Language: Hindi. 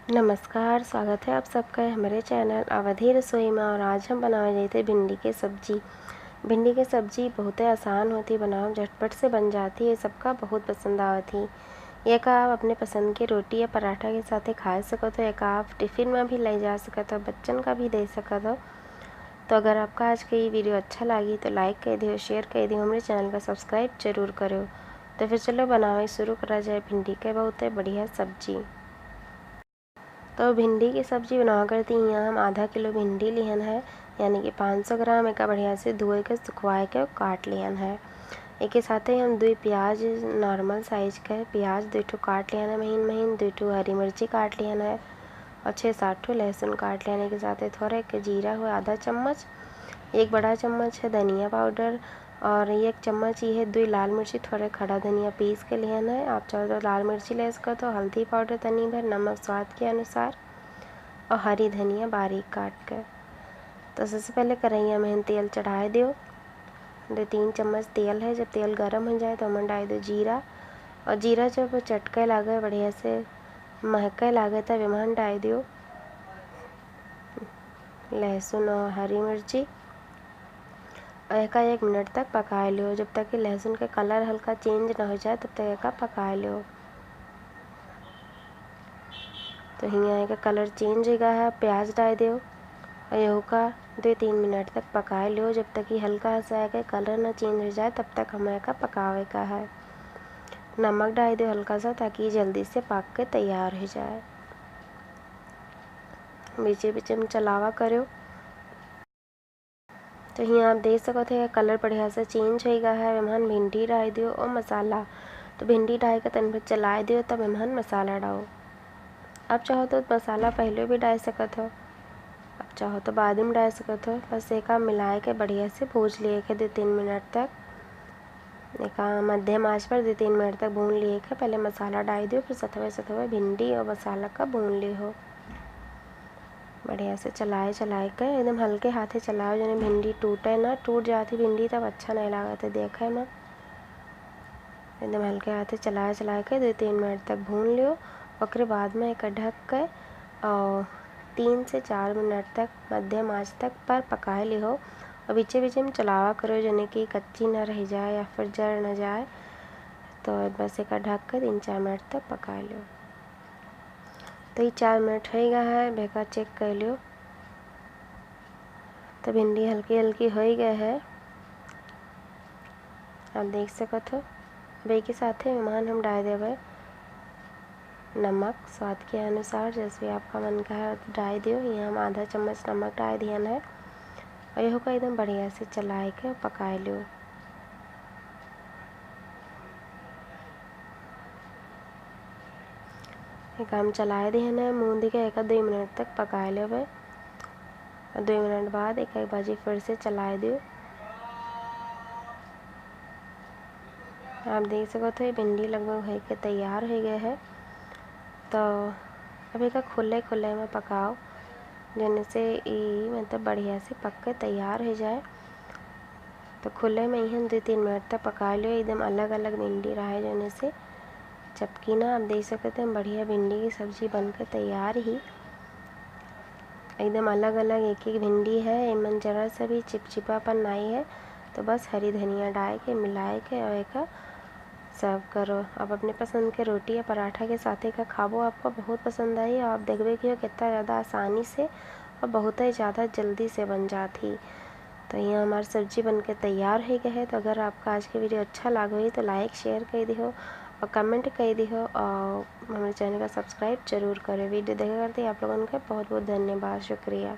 नमस्कार, स्वागत है आप सबका हमारे चैनल अवधि रसोई में। और आज हम बनाने जाते हैं भिंडी की सब्ज़ी। भिंडी की सब्ज़ी बहुत ही आसान होती, बनाओ झटपट से बन जाती है, सबका बहुत पसंद आवती। एक आप अपने पसंद की रोटी या पराठा के साथ खा सकत हो, एक आप टिफ़िन में भी ले जा सकते हो, बच्चन का भी दे सकते हो। तो अगर आपका आज की वीडियो अच्छा लगी तो लाइक कर दियो, शेयर कर दियो, हमारे चैनल का सब्सक्राइब जरूर करो। तो फिर चलो बनावे शुरू करा जाए भिंडी के बहुत बढ़िया सब्जी। तो भिंडी की सब्ज़ी बना करती यहाँ हम आधा किलो भिंडी लिहन है, यानी कि 500 ग्राम। एक बढ़िया से धोए के सुखवाए के काट लिहन है। एक साथ ही हम 2 प्याज नॉर्मल साइज के प्याज 2 ठो काट लिहन है महीन महीन, 2 ठो हरी मिर्ची काट लिहन है और 6-7 ठो लहसुन काट लिहन है। के साथ ही थोड़ा एक जीरा हो आधा चम्मच, 1 बड़ा चम्मच है धनिया पाउडर और 1 चम्मच ये है 2 लाल मिर्ची, थोड़े खड़ा धनिया पीस के लिहन है। आप चाहो तो लाल मिर्ची ले सकते हो, हल्दी पाउडर तनी भर, नमक स्वाद के अनुसार और हरी धनिया बारीक काट कर। तो सबसे पहले कढ़ैया में तेल चढ़ा दो, 2-3 चम्मच तेल है। जब तेल गर्म हो जाए तो हम डाल दो जीरा, और जीरा जब चटके लागे बढ़िया से महके लागे तब हम डाल दो लहसुन और हरी मिर्ची। एक 1 मिनट तक पका लो, जब तक कि लहसुन का कलर हल्का चेंज ना हो जाए तब तक एक पका लो। तो यहाँ का कलर चेंज हो गया है, प्याज डाल दो और यह का 2-3 मिनट तक पका लो, जब तक कि हल्का सा का कलर ना चेंज हो जाए तब तक हमें का पकावे का है। नमक डाल दो हल्का सा, ताकि जल्दी से पक के तैयार हो जाए। बीचे बीचे में चलावा करो। तो यहाँ आप देख सकते हैं कलर बढ़िया से चेंज हो गया है। मेहमान भिंडी डाल दो और मसाला, तो भिंडी डाल के तन फिर चला दो, तब मेहमान मसाला डालो। आप चाहो तो मसाला पहले भी डाल सकते हो, आप चाहो तो बाद में डाल सकते हो। बस एक मिला के बढ़िया से भूज लिए के 2-3 मिनट तक, एक मध्यम आंच पर 2-3 मिनट तक भून लिए के पहले मसाला डाल दो, फिर सतवे भिंडी और मसाला का भून ली हो। बढ़िया से चलाए के एकदम हल्के हाथे चलाओ, जो भिंडी टूटे ना, टूट जाती भिंडी तब अच्छा नहीं लगता देखे में। एकदम हल्के हाथे चलाए के 2-3 मिनट तक भून लियो। और बाद में एक ढक के और 3 से 4 मिनट तक मध्यम आंच तक पर पका ली हो। और बीचे बीचे में चलावा करो, यानी कि कच्ची ना रह जाए या फिर जल ना जाए। तो बस एक ढक कर 3-4 मिनट तक पका लो। तो ये 4 मिनट हो गया है, बेका चेक कर लियो। तो भिंडी हल्की हल्की हो गए है, आप देख सकते हो। बे के साथ ही मेहमान हम डाल देवे नमक स्वाद के अनुसार, जैसे आपका मन का है डाल दियो। यहाँ हम आधा चम्मच नमक डाल दिया है और यह को एकदम बढ़िया से चलाए के पका लो। एक हम चलाए दिए हैं मूंदी के 1-2 मिनट तक पका लो। और 2 मिनट बाद एक बाजी फिर से चलाए दियो। आप देख सकते हो भिंडी लगभग हो के तैयार हो गए है। तो अब एक खुले खुले में पकाओ, जिनसे ये मतलब बढ़िया से पक के तैयार हो जाए। तो खुले में ही 2-3 मिनट तक पका लो, एकदम अलग अलग भिंडी रहे, जाने से चपकी ना। आप देख सकते हैं बढ़िया भिंडी की सब्ज़ी बनकर तैयार ही। एकदम अलग अलग एक एक भिंडी है, इमन जरा सा भी चिपचिपापन नहीं है। तो बस हरी धनिया डाल के मिलाए के और एक सर्व करो। आप अपने पसंद के रोटी या पराठा के साथ का खाबो, आपको बहुत पसंद आई। और आप देखबे कि कितना ज़्यादा आसानी से और बहुत ही ज़्यादा जल्दी से बन जाती। तो यहाँ हमारी सब्ज़ी बनके तैयार हो गई है। तो अगर आपका आज की वीडियो अच्छा लगे तो लाइक शेयर कर दिहो और कमेंट कर दिहो, और हमारे चैनल का सब्सक्राइब जरूर करें। वीडियो देखा करते आप लोगों का बहुत बहुत धन्यवाद, शुक्रिया।